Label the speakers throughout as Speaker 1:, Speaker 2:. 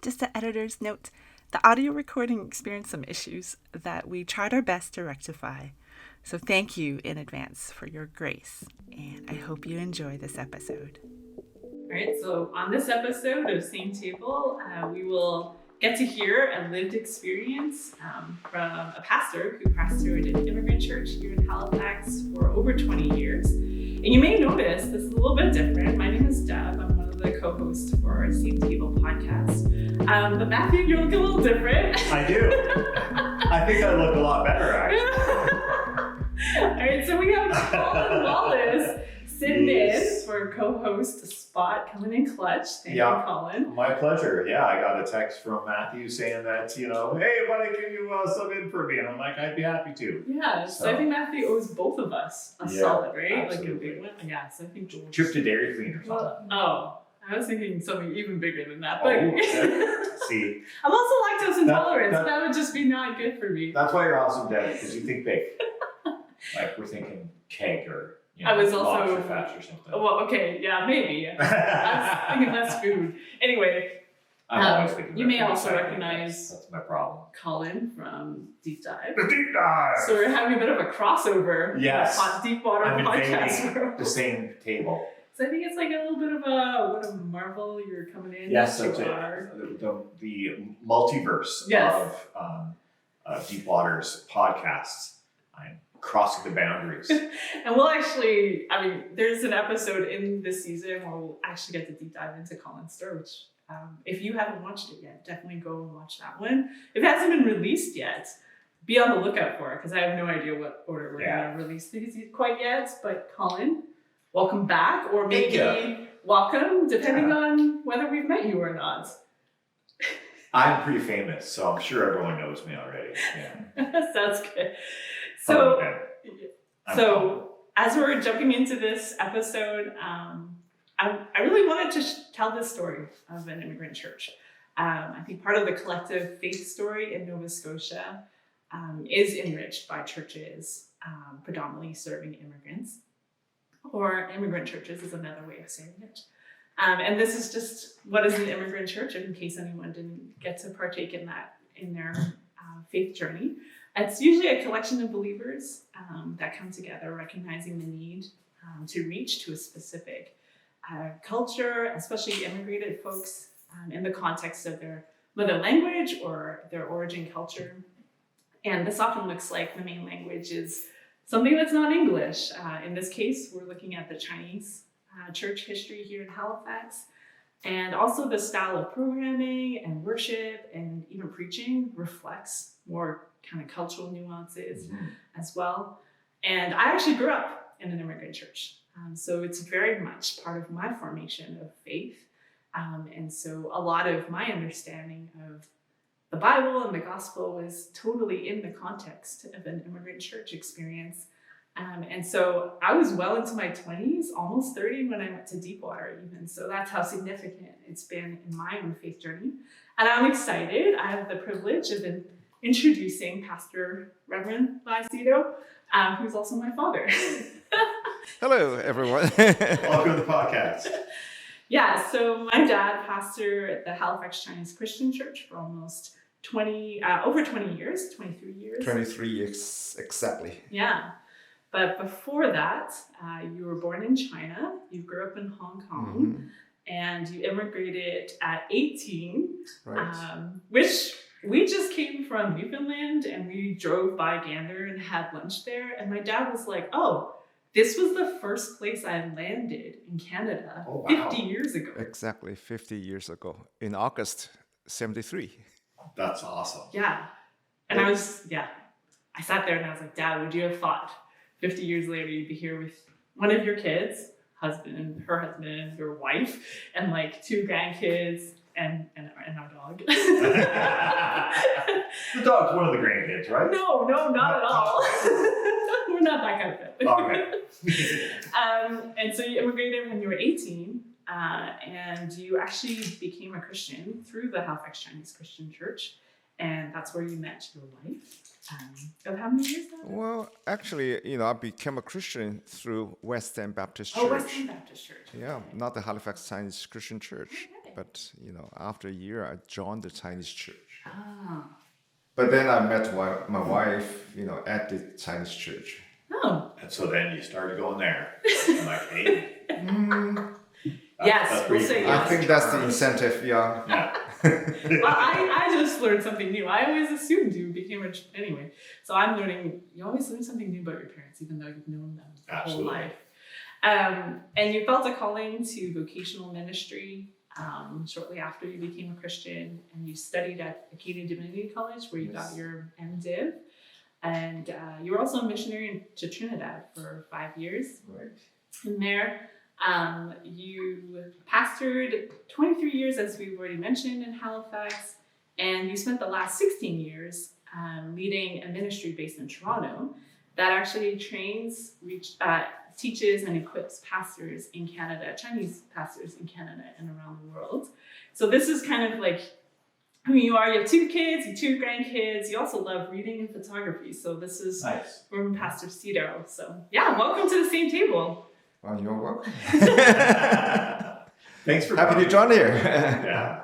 Speaker 1: Just an editor's note, the audio recording experienced some issues that we tried our best to rectify. So thank you in advance for your grace, and I hope you enjoy this episode.
Speaker 2: All right, so on this episode of Same Table, we will get to hear a lived experience from a pastor who pastored an immigrant church here in Halifax for over 20 years. And you may notice this is a little bit different. My name is Deb. I'm one of the co-hosts for our Same Table podcast. But Matthew, you look a little different.
Speaker 3: I do. I think I look a lot better, actually.
Speaker 2: All right, so we have Colin Wallace sitting in for co-host spot, coming in clutch. Thank you, Colin.
Speaker 3: My pleasure. Yeah, I got a text from Matthew saying that, hey, buddy, can you sub in for me? And I'm like, I'd be happy to.
Speaker 2: Yeah, so I think Matthew owes both of us a solid, right?
Speaker 3: Absolutely.
Speaker 2: Like a big one. Yeah, so I think George.
Speaker 3: Trip to Dairy Queen or something.
Speaker 2: I was thinking something even bigger than that. But
Speaker 3: See.
Speaker 2: I'm also lactose intolerant, so that would just be not good for me.
Speaker 3: That's why you're awesome, Deb, because you think big. Like we're thinking keg or
Speaker 2: I was also
Speaker 3: lobster fats or something.
Speaker 2: Well, okay, yeah, maybe. I was thinking less food. Anyway,
Speaker 3: I'm always thinking
Speaker 2: you may also recognize
Speaker 3: that's my problem.
Speaker 2: Colin from Deep Dive.
Speaker 3: The Deep Dive.
Speaker 2: So we're having a bit of a crossover.
Speaker 3: Yes.
Speaker 2: Hot deep water
Speaker 3: I'm
Speaker 2: podcast world.
Speaker 3: the same table.
Speaker 2: So I think it's like a little bit of a Marvel. You're coming in.
Speaker 3: Yes, that's it. The multiverse of Deep Water's podcasts. I'm crossing the boundaries.
Speaker 2: And we'll actually, there's an episode in this season where we'll actually get to deep dive into Colin's story, which if you haven't watched it yet, definitely go and watch that one. If it hasn't been released yet, be on the lookout for it, because I have no idea what order we're going to release these quite yet. But Colin, welcome back, or maybe welcome, depending on whether we've met you or not.
Speaker 3: I'm pretty famous, so I'm sure everyone knows me already. Yeah.
Speaker 2: Sounds good. So as we're jumping into this episode, I really wanted to tell this story of an immigrant church. I think part of the collective faith story in Nova Scotia is enriched by churches predominantly serving immigrants, or immigrant churches is another way of saying it. And this is just what is an immigrant church, in case anyone didn't get to partake in that in their faith journey. It's usually a collection of believers that come together, recognizing the need to reach to a specific culture, especially immigrated folks, in the context of their mother language or their origin culture. And this often looks like the main language is something that's not English. In this case, we're looking at the Chinese church history here in Halifax. And also the style of programming and worship and even preaching reflects more kind of cultural nuances as well. And I actually grew up in an immigrant church. So it's very much part of my formation of faith. And so a lot of my understanding of the Bible and the gospel was totally in the context of an immigrant church experience. And so I was well into my 20s, almost 30 when I went to Deepwater even. So that's how significant it's been in my own faith journey. And I'm excited. I have the privilege of introducing Pastor Reverend Szeto, who's also my father.
Speaker 4: Hello, everyone.
Speaker 3: Welcome to the podcast.
Speaker 2: Yeah, so my dad pastored at the Halifax Chinese Christian Church for almost over 20 years, 23 years.
Speaker 4: 23 years, exactly.
Speaker 2: Yeah. But before that, you were born in China, you grew up in Hong Kong, and you immigrated at 18, which we just came from Newfoundland, and we drove by Gander and had lunch there. And my dad was like, this was the first place I landed in Canada 50 years ago.
Speaker 4: Exactly, 50 years ago, in August 73.
Speaker 3: That's awesome.
Speaker 2: Yeah. And I sat there and I was like, Dad, would you have thought 50 years later you'd be here with one of your kids, her husband, your wife, and like 2 grandkids and our dog.
Speaker 3: The dog's one of the grandkids, right?
Speaker 2: No, not at all. We're not that kind of family.
Speaker 3: Okay.
Speaker 2: And so you immigrated when you were 18, and you actually became a Christian through the Halifax Chinese Christian Church, and that's where you met your wife. Of how many years now?
Speaker 4: Well, actually, I became a Christian through West End Baptist Church.
Speaker 2: Oh, West End Baptist Church.
Speaker 4: Yeah, not the Halifax Chinese Christian Church.
Speaker 2: Okay.
Speaker 4: But after a year, I joined the Chinese church.
Speaker 2: Ah.
Speaker 4: But then I met my wife, at the Chinese church.
Speaker 2: Oh.
Speaker 3: And so then you started going there. I'm like, hey.
Speaker 2: Yes, we'll say yes.
Speaker 4: I think that's the incentive, yeah.
Speaker 2: Well, I just learned something new. I always assumed you became anyway. So I'm learning, you always learn something new about your parents, even though you've known them your whole life. And you felt a calling to vocational ministry shortly after you became a Christian, and you studied at Acadia Divinity College where you got your MDiv. And you were also a missionary to Trinidad for 5 years.
Speaker 4: Right.
Speaker 2: And there, you pastored 23 years, as we've already mentioned, in Halifax, and you spent the last 16 years leading a ministry based in Toronto that actually teaches and equips pastors in Canada, Chinese pastors in Canada and around the world. So this is kind of like who you are. You have 2 kids, you 2 grandkids. You also love reading and photography. So this is
Speaker 3: Nice.
Speaker 2: from Pastor Szeto. So yeah, welcome to the same table.
Speaker 4: Well, you're welcome.
Speaker 3: Thanks for
Speaker 4: Happy
Speaker 3: coming.
Speaker 4: to join here.
Speaker 3: Yeah.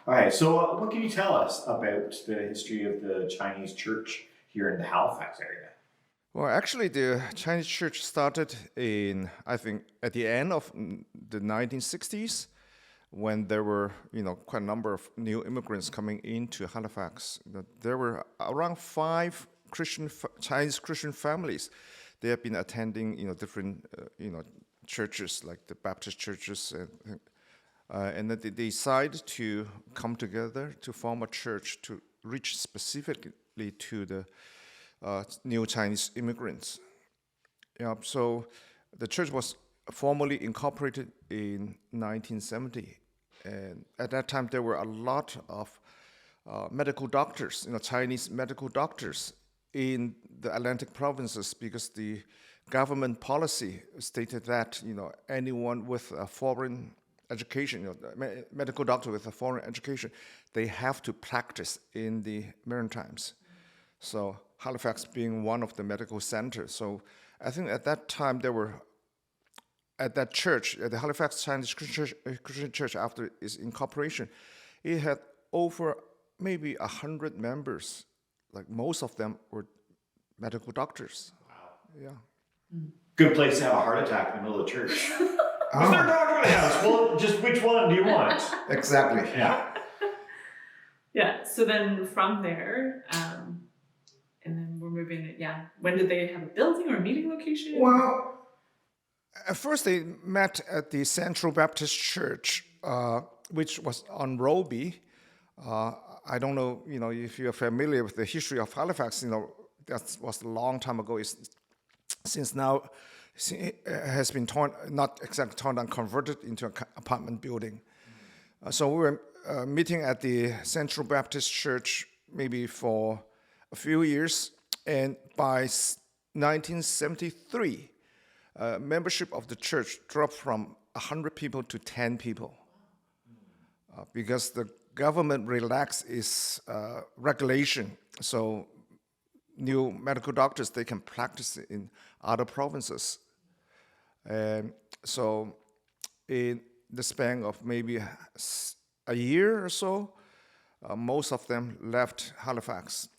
Speaker 3: All right. So, what can you tell us about the history of the Chinese church here in the Halifax area?
Speaker 4: Well, actually, the Chinese church started in, I think, at the end of the 1960s, when there were, quite a number of new immigrants coming into Halifax. There were around 5 Chinese Christian families. They have been attending, different, churches like the Baptist churches, and then they decide to come together to form a church to reach specifically to the new Chinese immigrants. Yeah, so the church was formally incorporated in 1970, and at that time there were a lot of medical doctors, Chinese medical doctors in the Atlantic provinces, because the government policy stated that anyone with a foreign education, medical doctor with a foreign education, they have to practice in the Maritimes. So Halifax being one of the medical centers. So I think at that time there were, at that church, at the Halifax Chinese Christian Church, after its incorporation, it had over maybe 100 members. Like most of them were medical doctors.
Speaker 3: Wow.
Speaker 4: Yeah.
Speaker 3: Good place to have a heart attack in the middle of the church. Is there a doctor in the house? Well, just which one do you want?
Speaker 4: Exactly.
Speaker 3: Yeah.
Speaker 2: Yeah. So then from there, and then we're moving. Yeah. When did they have a building or a meeting location?
Speaker 4: Well, at first they met at the Central Baptist Church, which was on Roby. I don't know, if you're familiar with the history of Halifax. That was a long time ago. Since now, it has been not exactly torn down, converted into an apartment building. So we were meeting at the Central Baptist Church maybe for a few years, and by 1973, membership of the church dropped from 100 people to 10 people, because the government relaxed its regulation. So new medical doctors, they can practice in other provinces. And so in the span of maybe a year or so, most of them left Halifax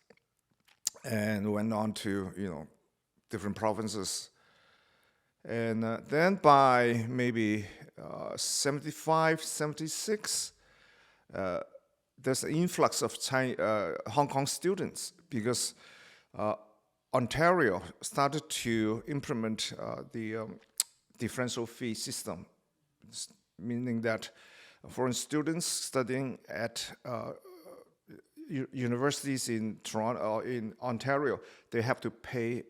Speaker 4: and went on to, different provinces. And then by maybe 75, 76, there's an influx of Hong Kong students, because Ontario started to implement the differential fee system, meaning that foreign students studying at universities in Toronto or in Ontario, they have to pay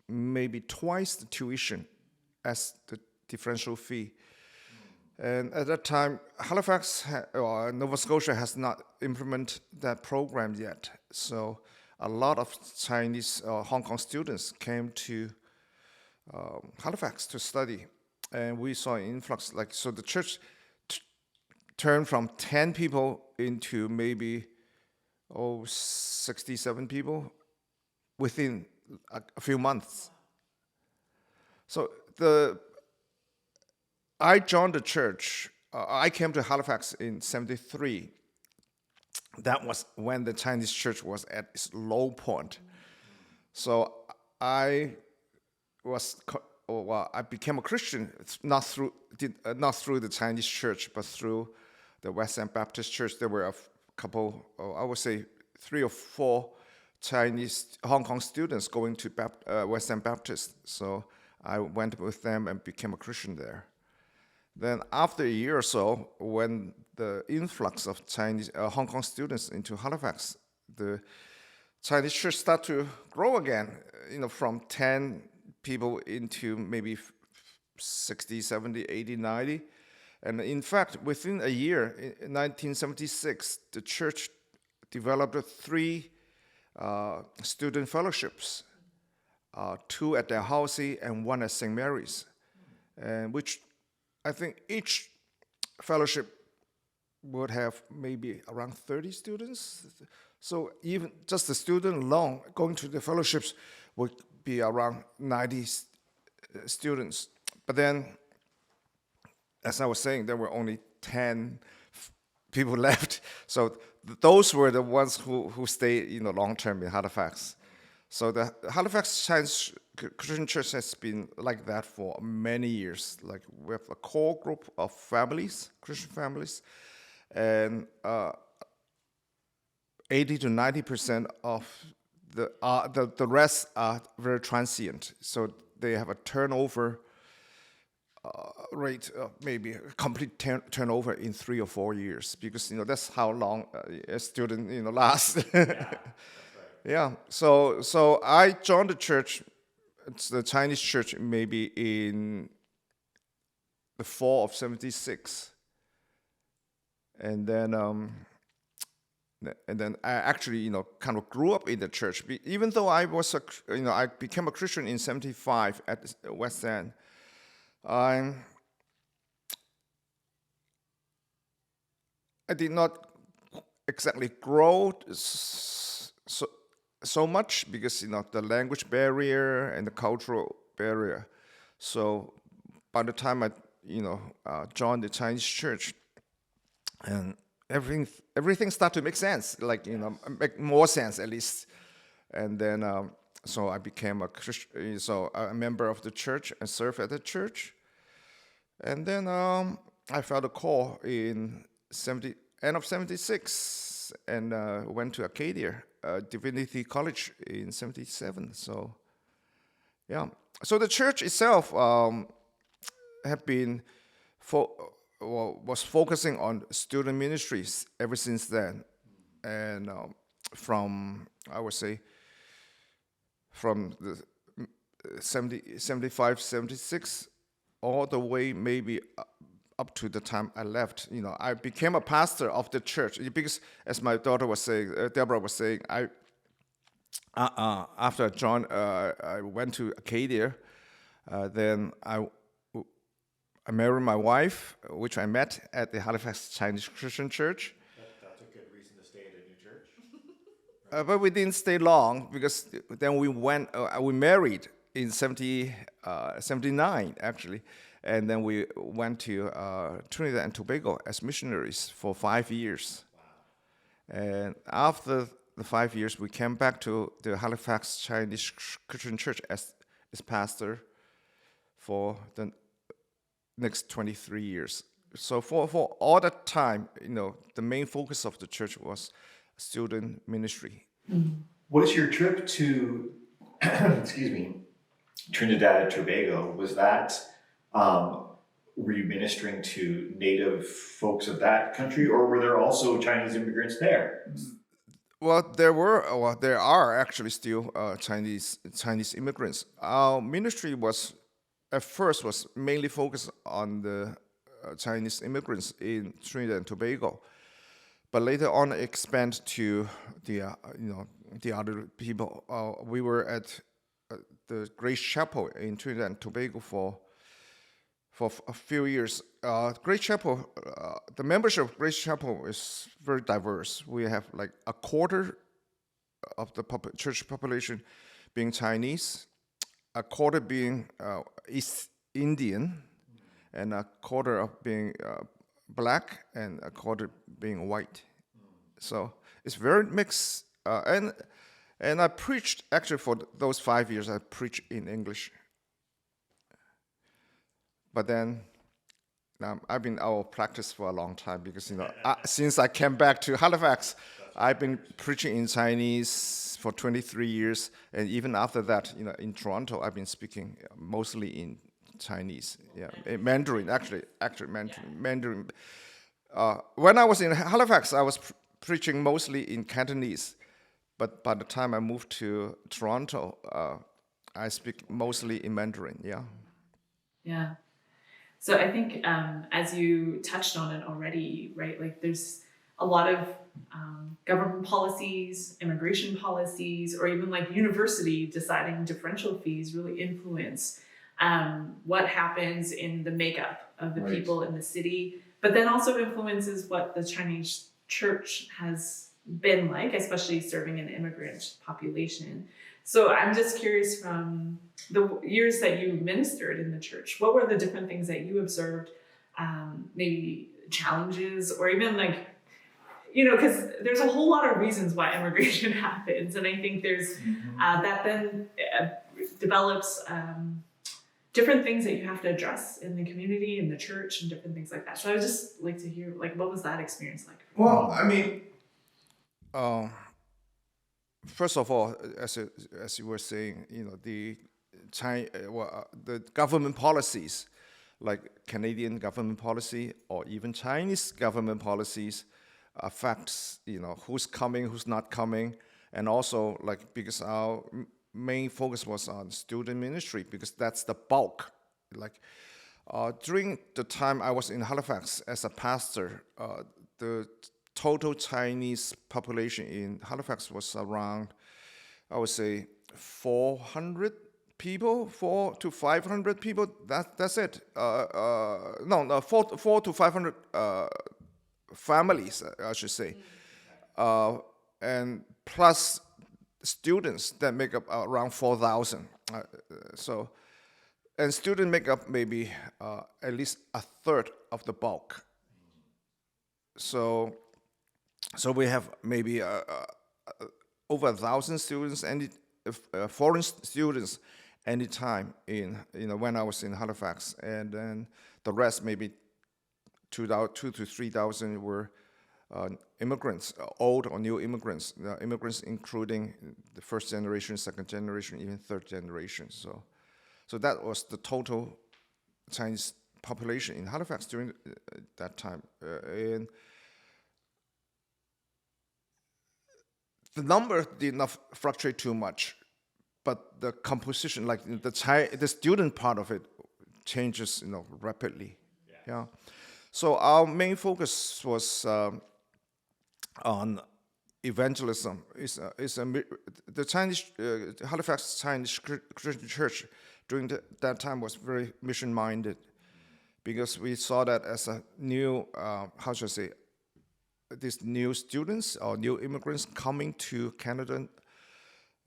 Speaker 4: maybe twice the tuition as the differential fee. And at that time, Halifax or Nova Scotia has not implemented that program yet. So a lot of Chinese Hong Kong students came to Halifax to study. And we saw an influx. So the church turned from 10 people into maybe 67 people within a few months. So I joined the church I came to Halifax in '73. That was when the Chinese church was at its low point. So I I became a Christian not through the Chinese church, but through the West End Baptist Church. There were a couple, I would say 3 or 4 Chinese Hong Kong students going to West End Baptist. So I went with them and became a Christian there. Then after a year or so, when the influx of Chinese Hong Kong students into Halifax, the Chinese church started to grow again, from 10 people into maybe 60, 70, 80, 90. And in fact, within a year, in 1976, the church developed 3 student fellowships, 2 at Dalhousie and 1 at St. Mary's, and which I think each fellowship would have maybe around 30 students. So even just the student alone going to the fellowships would be around 90 students. But then, as I was saying, there were only 10 people left. So those were the ones who stayed, long term in Halifax. So the Halifax Chinese Christian Church has been like that for many years. Like we have a core group of families, Christian families, and 80 to 90% of the rest are very transient. So they have a turnover rate of maybe a complete turnover in 3 or 4 years, because that's how long a student lasts. Yeah. So I joined the church. It's the Chinese church maybe in the fall of '76, and then I actually kind of grew up in the church. Even though I was I became a Christian in '75 at the West End. I did not exactly grow so much because the language barrier and the cultural barrier. So by the time I joined the Chinese church, and everything started to make sense, make more sense at least. And then so I became a Christian, so a member of the church and served at the church. And then I felt a call in end of '76 and went to Acadia Divinity College in '77. So yeah, so the church itself had been was focusing on student ministries ever since then, and from I would say from the 75, 76, all the way maybe up to the time I left. I became a pastor of the church because, as my daughter was saying, Deborah was saying, after I went to Acadia, then I married my wife, which I met at the Halifax Chinese Christian Church.
Speaker 3: That's a good reason to stay in a new church.
Speaker 4: But we didn't stay long because then we married in 79 actually, and then we went to Trinidad and Tobago as missionaries for 5 years. Wow. And after the 5 years, we came back to the Halifax Chinese Christian Church as pastor for the next 23 years. So for all that time, the main focus of the church was student ministry.
Speaker 3: What is your trip to, excuse me, Trinidad and Tobago? Was that, were you ministering to native folks of that country, or were there also Chinese immigrants there?
Speaker 4: Well, there are actually still Chinese immigrants. Our ministry was mainly focused on the Chinese immigrants in Trinidad and Tobago, but later on expand to the other people. We were at the Grace Chapel in Trinidad and Tobago for a few years. Grace Chapel, the membership of Grace Chapel is very diverse. We have like a quarter of the church population being Chinese, a quarter being East Indian, and a quarter of being black and a quarter being white. So it's very mixed. And I preached, actually for those 5 years, I preached in English. But then I've been out of practice for a long time because, since I came back to Halifax, I've been preaching in Chinese for 23 years. And even after that, in Toronto, I've been speaking mostly in Chinese, Mandarin, actually Mandarin. When I was in Halifax, I was preaching mostly in Cantonese. But by the time I moved to Toronto, I speak mostly in Mandarin,
Speaker 2: Yeah. So I think as you touched on it already, right, like there's a lot of government policies, immigration policies, or even like university deciding differential fees really influence what happens in the makeup of the people in the city, but then also influences what the Chinese church has been like, especially serving an immigrant population. So I'm just curious, from the years that you ministered in the church, what were the different things that you observed, maybe challenges, or even like, because there's a whole lot of reasons why immigration happens. And I think there's that then develops different things that you have to address in the community, in the church, and different things like that. So I would just like to hear, like, what was that experience like?
Speaker 3: Well, I mean,
Speaker 4: first of all, as you were saying, the the government policies, like Canadian government policy or even Chinese government policies, affects who's coming, who's not coming, and also like because our main focus was on student ministry because that's the bulk. Like during the time I was in Halifax as a pastor, the total Chinese population in Halifax was around, I would say, 400 people, 400 to 500 people. That's it. No, 400 to 500 families, I should say, and plus students that make up around 4,000. And students make up maybe at least a third of the bulk. So we have maybe over 1,000 students, foreign students, anytime in when I was in Halifax, and then the rest maybe 2,000 to 3,000 were immigrants, old or new immigrants. Immigrants including the first generation, second generation, even third generation. So that was the total Chinese population in Halifax during that time, and the number did not fluctuate too much, but the composition, like the student part of it, changes, rapidly. Yeah. So our main focus was on evangelism. The Chinese Halifax Chinese Christian Church during that time was very mission-minded, because we saw that as a new, how should I say, these new students or new immigrants coming to Canada,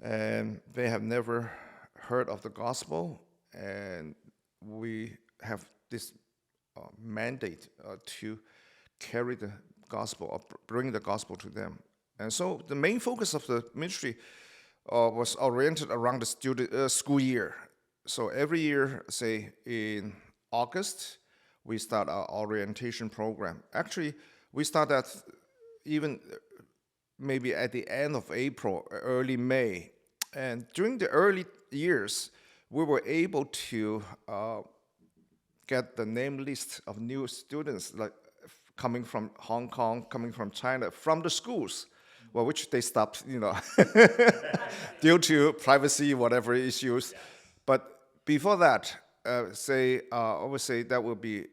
Speaker 4: and they have never heard of the gospel, and we have this mandate to carry the gospel or bring the gospel to them. And so the main focus of the ministry was oriented around the student school year. So every year, say in August, we start our orientation program. Actually, we start that even maybe at the end of April, early May. And during the early years, we were able to get the name list of new students, like coming from Hong Kong, coming from China, from the schools, well, which they stopped, due to privacy, whatever issues. Yes. But before that, I would say that would be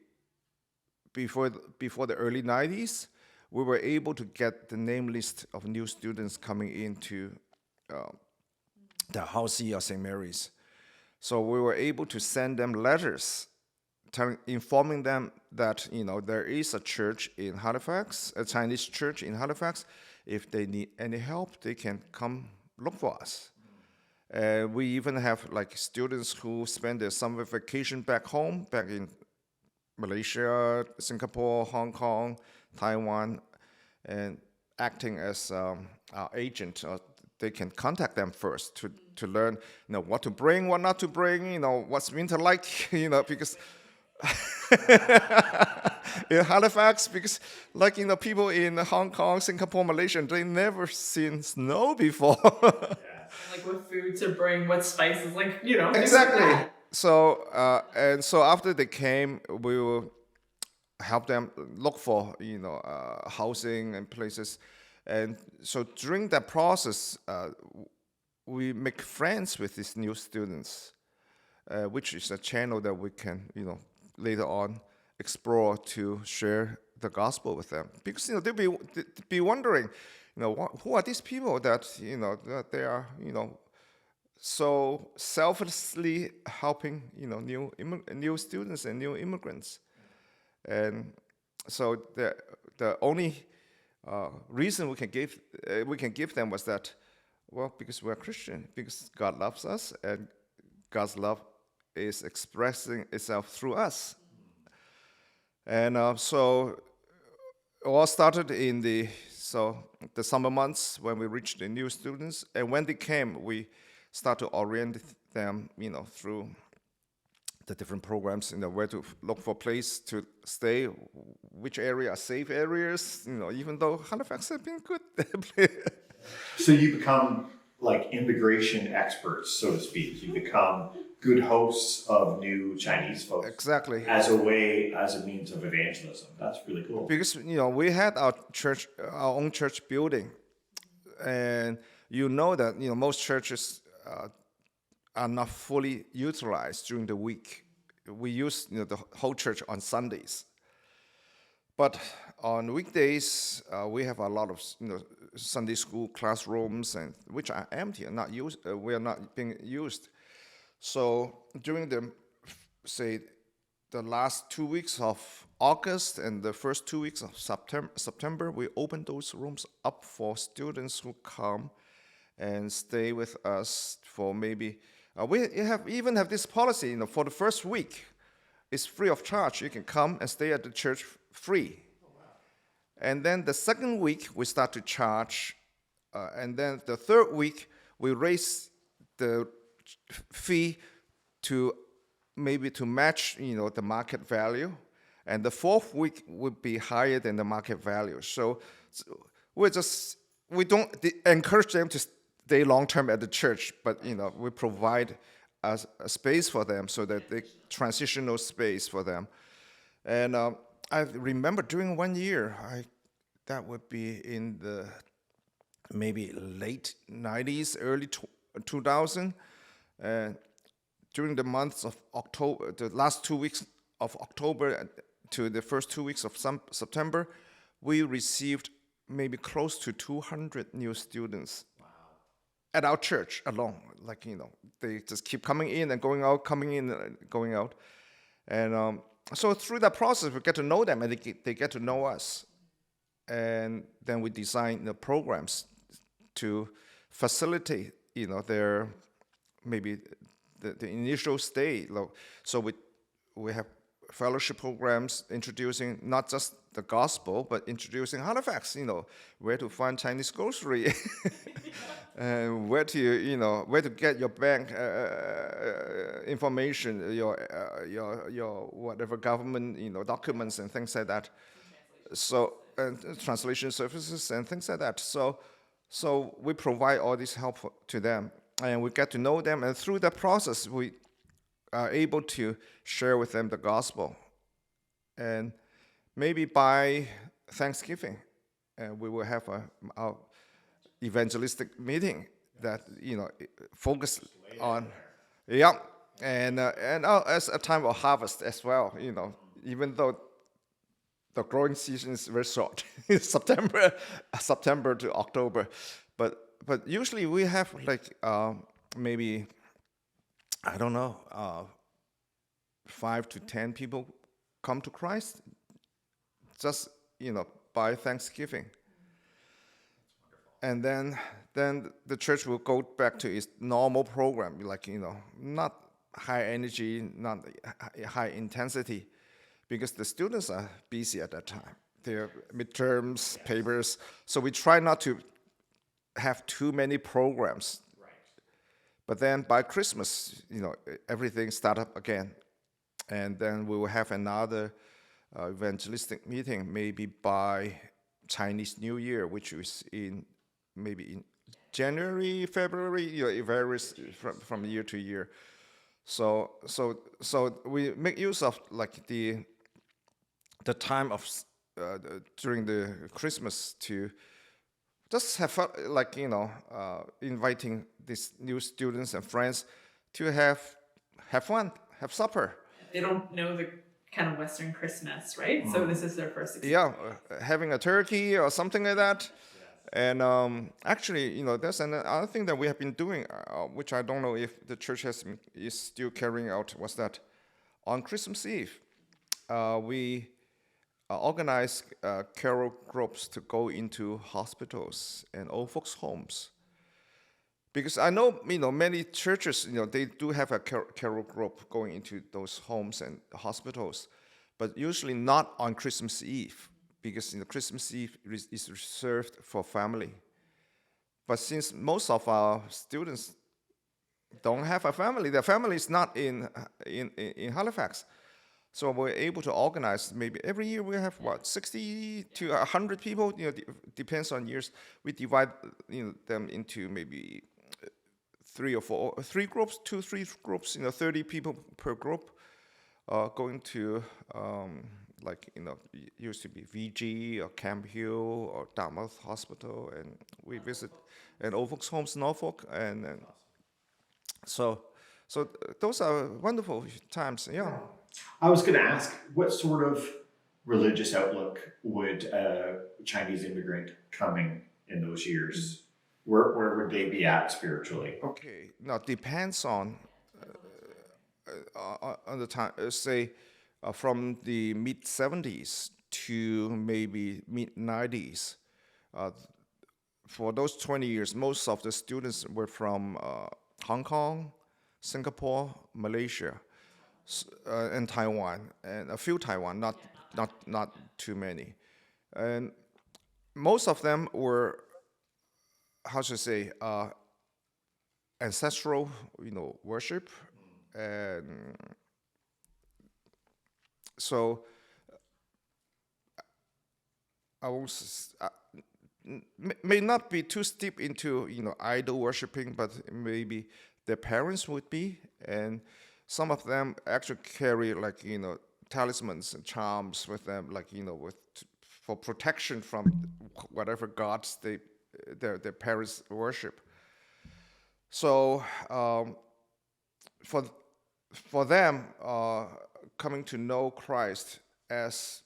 Speaker 4: before the early 90s, we were able to get the name list of new students coming into the Housey or St. Mary's. So we were able to send them letters informing them that there is a church in Halifax, a Chinese church in Halifax. If they need any help, they can come look for us. We even have like students who spend their summer vacation back home, back in Malaysia, Singapore, Hong Kong, Taiwan, and acting as our agent. They can contact them first to learn, what to bring, what not to bring, what's winter like, because in Halifax, because people in Hong Kong, Singapore, Malaysia, they never seen snow before.
Speaker 2: Like what food to bring, what spices, things like
Speaker 4: Exactly.
Speaker 2: that.
Speaker 4: So so after they came, we will help them look for housing and places, and so during that process, we make friends with these new students, which is a channel that we can later on explore to share the gospel with them, because they'll be wondering, who are these people that that they are so selflessly helping new students and new immigrants. And so the only reason we can give them was that, well, because we're Christian, because God loves us, and God's love is expressing itself through us. And so it all started in the summer months when we reached the new students, and when they came, we start to orient them, through the different programs, where to look for place to stay, which area are safe areas, even though Halifax has been good.
Speaker 3: So you become like immigration experts, so to speak. You become good hosts of new Chinese folks.
Speaker 4: Exactly.
Speaker 3: As a means of evangelism. That's really cool.
Speaker 4: Because, we had our own church building, and that, most churches are not fully utilized during the week. We use the whole church on Sundays, but on weekdays we have a lot of Sunday school classrooms, and which are empty and not used. We are not being used. So during the last 2 weeks of August and the first 2 weeks of September, we open those rooms up for students who come and stay with us for maybe. We even have this policy, for the first week, it's free of charge. You can come and stay at the church free. Oh, wow. And then the second week, we start to charge. And then the third week, we raise the fee to match, the market value. And the fourth week would be higher than the market value. So we don't encourage them to stay long-term at the church, but we provide a space for them, so that they transitional space for them. And I remember during 1 year, that would be in the maybe late 90s, early 2000, during the months of October, the last 2 weeks of October to the first 2 weeks of September, we received maybe close to 200 new students. At our church alone, they just keep coming in and going out, coming in and going out. And so through that process, we get to know them, and they get to know us. And then we design the programs to facilitate, their maybe the initial stay. So we have fellowship programs introducing not just the gospel, but introducing Halifax, where to find Chinese grocery, and where to get your bank information, your whatever government documents and things like that. So and translation services and things like that. So we provide all this help to them, and we get to know them, and through that process, we are able to share with them the gospel. And maybe by Thanksgiving, we will have our evangelistic meeting that focus on, and as a time of harvest as well. Even though the growing season is very short, September to October, but usually we have maybe, I don't know, 5 to 10 people come to Christ just by Thanksgiving. And then the church will go back to its normal program, not high energy, not high intensity, because the students are busy at that time. Their midterms, papers. So we try not to have too many programs. But then by Christmas, everything start up again. And then we will have another evangelistic meeting maybe by Chinese New Year, which is maybe in January, February. It varies from year to year. So we make use of like the time of during the Christmas to just have fun, like inviting these new students and friends to have fun, have supper.
Speaker 2: They don't know the kind of Western Christmas, right? So this is their first experience.
Speaker 4: Yeah, having a turkey or something like that. And actually, there's another thing that we have been doing, which I don't know if the church is still carrying out, was that on Christmas Eve, we organize carol groups to go into hospitals and old folks' homes. Because I know, many churches, they do have a carol group going into those homes and hospitals, but usually not on Christmas Eve, because Christmas Eve is reserved for family. But since most of our students don't have a family, their family is not in Halifax, so we're able to organize. Maybe every year we have 60 to 100 people. Depends on years. We divide them into maybe three groups, 3 groups. 30 people per group, going to used to be VG or Camp Hill or Dartmouth Hospital, and we visit and old folks' homes, Norfolk, and so those are wonderful times. Yeah.
Speaker 3: I was going to ask, what sort of religious outlook would a Chinese immigrant coming in those years, where would they be at spiritually?
Speaker 4: Okay, now depends on the time. Say from the mid 70s to maybe mid 90s. For those 20 years, most of the students were from Hong Kong, Singapore, Malaysia, and Taiwan, and a few Taiwan, not too many. And most of them were, how should I say, ancestral, worship, and so I was may not be too steep into idol worshiping, but maybe their parents would be, and some of them actually carry talismans and charms with them, for protection from whatever gods their parents worship. So for them, coming to know Christ as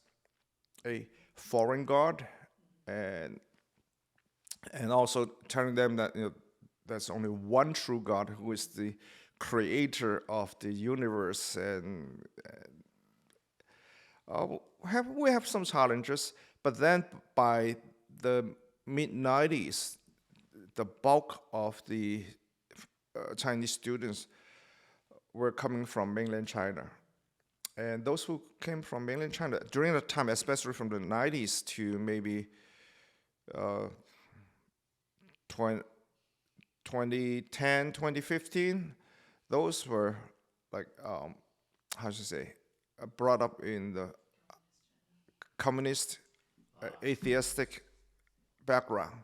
Speaker 4: a foreign god, and also telling them that there's only one true God who is the creator of the universe, and we have some challenges. But then by the mid-90s, the bulk of the Chinese students were coming from mainland China. And those who came from mainland China during the time, especially from the 90s to maybe 2010, 2015, those were how should I say, brought up in the communist, atheistic background.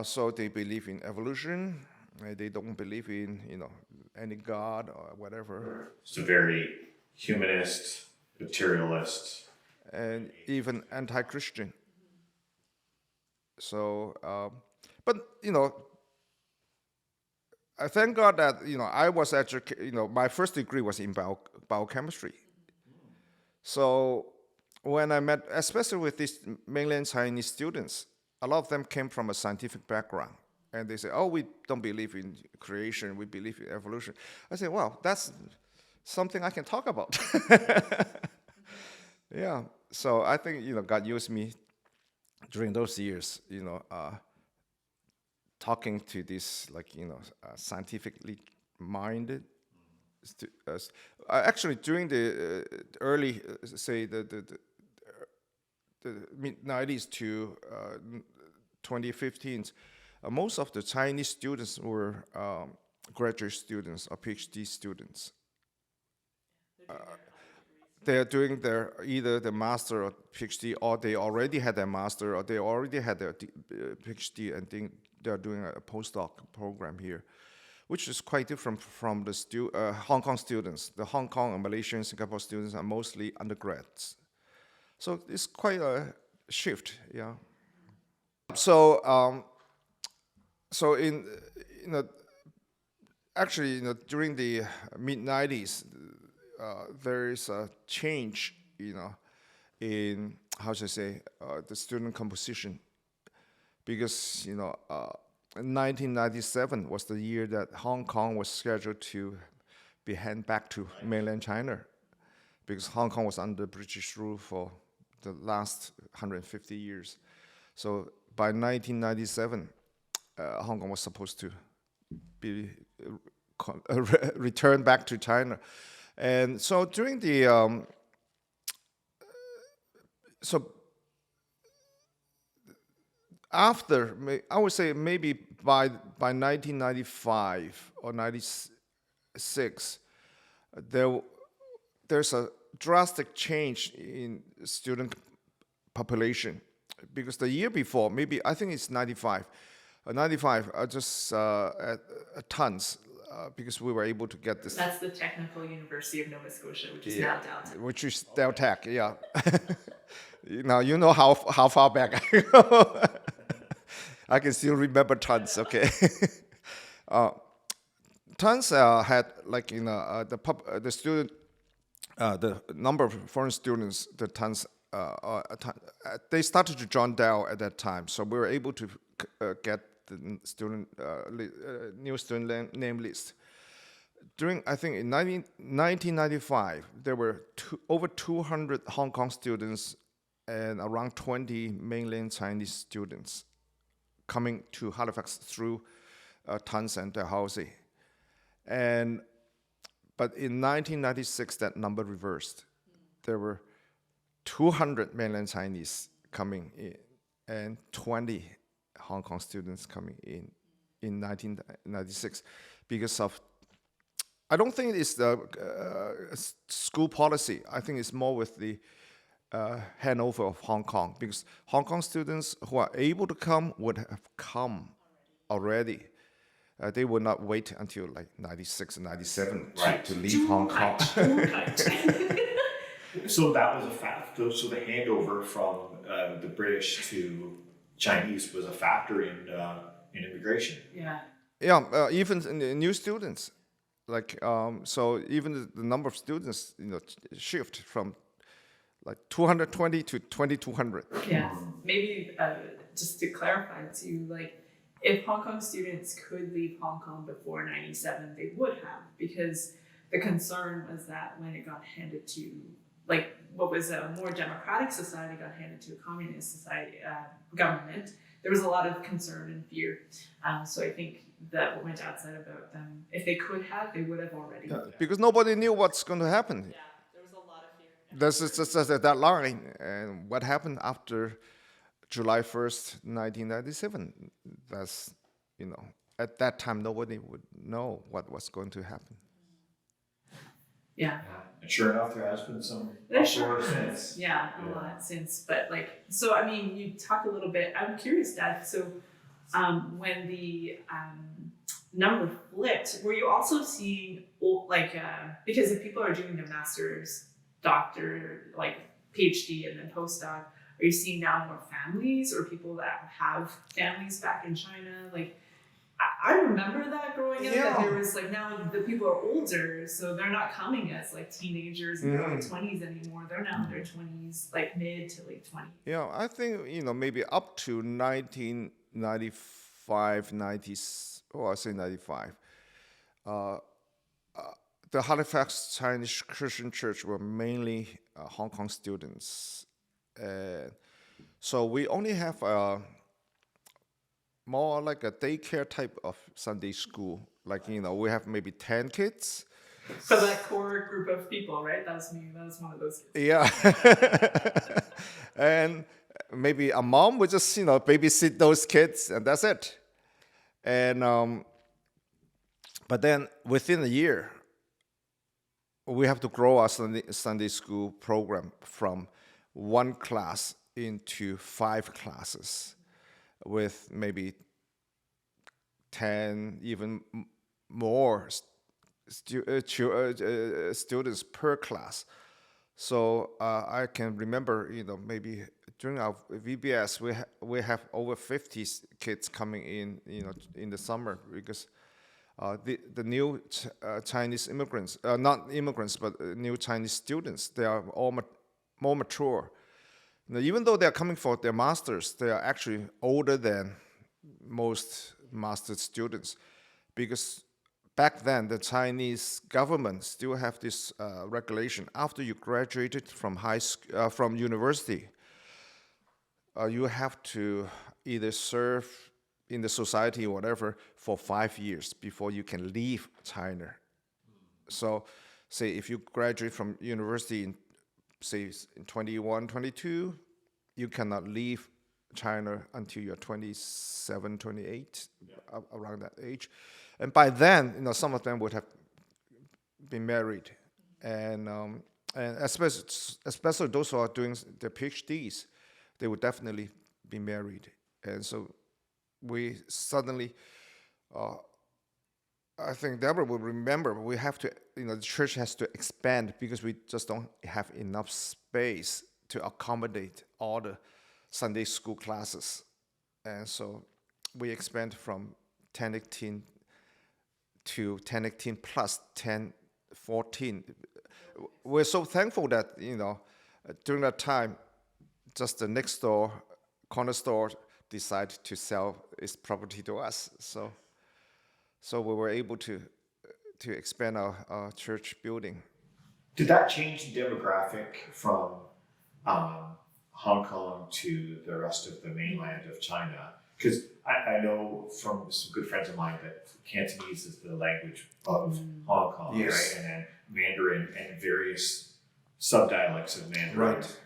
Speaker 4: So they believe in evolution. They don't believe in any god or whatever.
Speaker 3: So very humanist, materialist,
Speaker 4: and even anti-Christian. So, but I thank God that I was educated. My first degree was in biochemistry. So when I met, especially with these mainland Chinese students, a lot of them came from a scientific background, and they say, "Oh, we don't believe in creation; we believe in evolution." I say, "Wow, that's something I can talk about." Yeah. So I think God used me during those years, talking to these scientifically minded Actually, during the early, say the mid 90s to 2015, most of the Chinese students were graduate students or PhD students. They are doing their either the master or PhD, or they already had their master, or they already had their PhD, and they are doing a postdoc program here, which is quite different from the Hong Kong students. The Hong Kong and Malaysian, Singapore students are mostly undergrads. So it's quite a shift, yeah. So, so actually, during the mid '90s, there is a change, in how should I say the student composition, because 1997 was the year that Hong Kong was scheduled to be handed back to mainland China, because Hong Kong was under British rule for the last 150 years. So by 1997, Hong Kong was supposed to be returned back to China. And so during the, after, I would say maybe by 1995 or 96, there's a drastic change in student population, because the year before, maybe I think it's 95, just at tons, because we were able to get this.
Speaker 2: That's the Technical University of Nova Scotia, which is now Delta.
Speaker 4: Which is Deltec, yeah. Now you know how far back I go. I can still remember tons. Okay. Tons had the student, the number of foreign students, the tons, they started to join down at that time. So we were able to get the student new student name list. During, I think, in 1995, there were over 200 Hong Kong students and around 20 mainland Chinese students coming to Halifax through Tans and Dalhousie. But in 1996, that number reversed. There were 200 mainland Chinese coming in and 20 Hong Kong students coming in 1996, because of, I don't think it's the school policy. I think it's more with the handover of Hong Kong, because Hong Kong students who are able to come would have come already. They would not wait until like 96 and 97 to leave Hong Kong.
Speaker 3: So that was a factor. So the handover from the British to Chinese was a factor in immigration.
Speaker 2: Yeah.
Speaker 4: Yeah, even in the new students, so even the number of students, shift from like 220 to 2,200.
Speaker 2: Yeah. Maybe just to clarify too, like, if Hong Kong students could leave Hong Kong before 97, they would have, because the concern was that when it got handed to, like, what was a more democratic society got handed to a communist society government, there was a lot of concern and fear. So I think that what my dad said about them, if they could have, they would have already.
Speaker 4: Yeah, because nobody knew what's going to happen.
Speaker 2: Yeah, there was a lot of fear.
Speaker 4: That's just that line. And what happened after July 1st, 1997, that's, at that time, nobody would know what was going to happen.
Speaker 2: Yeah.
Speaker 3: And sure enough, there has been some
Speaker 2: uproar
Speaker 3: since.
Speaker 2: Yeah, a lot since. But so I mean, you talk a little bit. I'm curious, Dad. So when the number flipped, were you also seeing because if people are doing their master's, doctor, PhD, and then postdoc, are you seeing now more families or people that have families back in China? I remember that growing up, that there was now the people are older, so they're not coming as teenagers in their early 20s anymore. They're now in their 20s, mid to late 20s.
Speaker 4: Yeah, I think, maybe up to 1995, 95. The Halifax Chinese Christian Church were mainly Hong Kong students. So we only have more like a daycare type of Sunday school. We have maybe 10 kids,
Speaker 2: For that core group of people, right? That was me. That was one of those kids.
Speaker 4: Yeah. And maybe a mom would just, babysit those kids, and that's it. And but then within a year, we have to grow our Sunday school program from one class into 5 classes with maybe 10, even more students per class. So I can remember, maybe during our VBS, we have over 50 kids coming in the summer, because the new Chinese immigrants, not immigrants, but new Chinese students, they are all more mature. Even though they are coming for their masters, they are actually older than most master's students, because back then the Chinese government still have this regulation. After you graduated from from university, you have to either serve in the society or whatever for 5 years before you can leave China. So, say if you graduate from university in 21, 22, you cannot leave China until you're 27, 28, around that age. And by then, some of them would have been married, and especially those who are doing their PhDs, they would definitely be married. And so we suddenly, I think Deborah will remember, we have to, the church has to expand, because we just don't have enough space to accommodate all the Sunday school classes. And so we expand from 10-18 to 10-18 plus 10-14. We're so thankful that, during that time, just the next door, corner store, decided to sell its property to us. So we were able to expand our church building.
Speaker 3: Did that change the demographic from Hong Kong to the rest of the mainland of China? Because I know from some good friends of mine that Cantonese is the language of Hong Kong,
Speaker 4: yes,
Speaker 3: right? And then Mandarin and various subdialects of Mandarin.
Speaker 4: Right.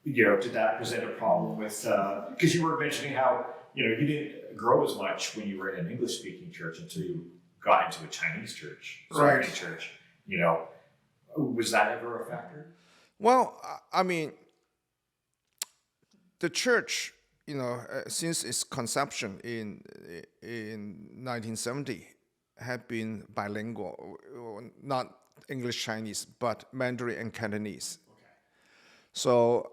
Speaker 3: Did that present a problem with, because you were mentioning how, you didn't grow as much when you were in an English-speaking church until you got into a Chinese church,
Speaker 4: right?
Speaker 3: Church, was that ever a factor?
Speaker 4: Well, I mean, the church, since its conception in 1970, had been bilingual, not English Chinese, but Mandarin and Cantonese. So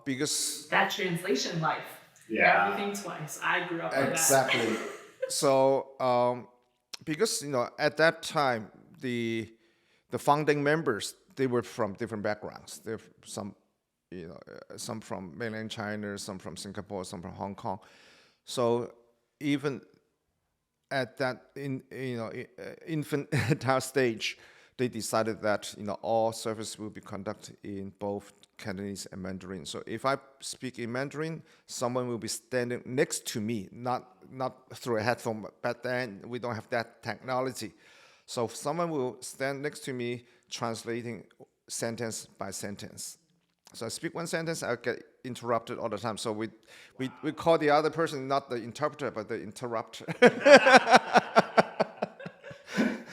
Speaker 4: because
Speaker 2: that translation life, everything twice. I grew up with
Speaker 4: exactly.
Speaker 2: that.
Speaker 4: So because at that time the founding members, they were from different backgrounds. They're some from mainland China, some from Singapore, some from Hong Kong. So even at that infantile stage, they decided that all service will be conducted in both Cantonese and Mandarin. So if I speak in Mandarin, someone will be standing next to me, not through a headphone. But then we don't have that technology. So someone will stand next to me, translating sentence by sentence. So I speak one sentence, I get interrupted all the time. So we call the other person not the interpreter, but the interrupter.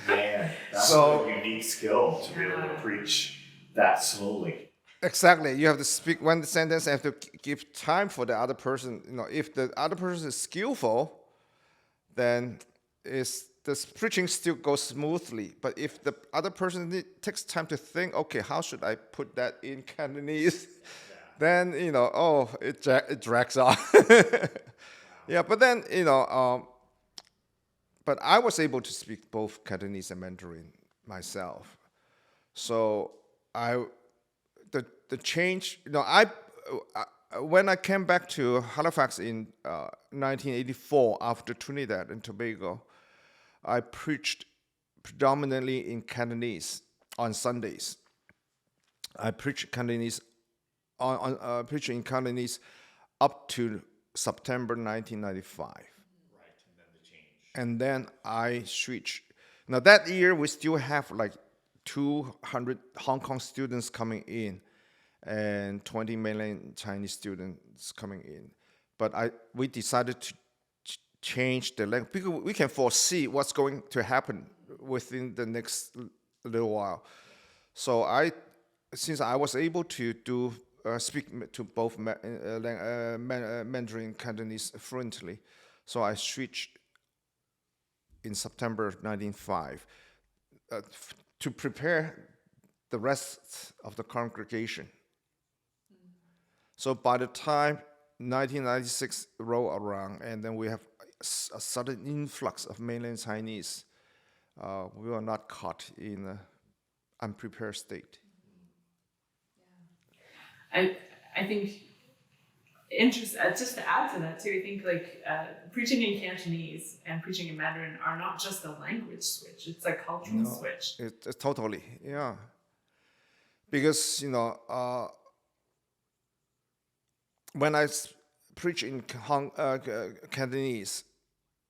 Speaker 3: Man, that's a unique skill to be able to preach that slowly.
Speaker 4: Exactly. You have to speak one sentence and have to give time for the other person. If the other person is skillful, then the preaching still goes smoothly. But if the other person takes time to think, okay, how should I put that in Cantonese? Then, it drags on. Yeah, but then, but I was able to speak both Cantonese and Mandarin myself. So the change, when I came back to Halifax in 1984 after Trinidad and Tobago, I preached predominantly in Cantonese on Sundays. I preached Cantonese preaching in Cantonese up to September 1995.
Speaker 3: Right, and then the change.
Speaker 4: And then I switched. Now that year we still have like 200 Hong Kong students coming in and 20 mainland Chinese students coming in. But we decided to change the language because we can foresee what's going to happen within the next little while. So since I was able to speak to both Mandarin, Cantonese fluently, so I switched in September 1905 to prepare the rest of the congregation. So by the time 1996 rolled around, and then we have a sudden influx of mainland Chinese, we were not caught in an unprepared state.
Speaker 2: I think just to add to that too, I think preaching in Cantonese and preaching in Mandarin are not just a language switch; it's a cultural switch.
Speaker 4: It totally, yeah. Because when I preach in Cantonese,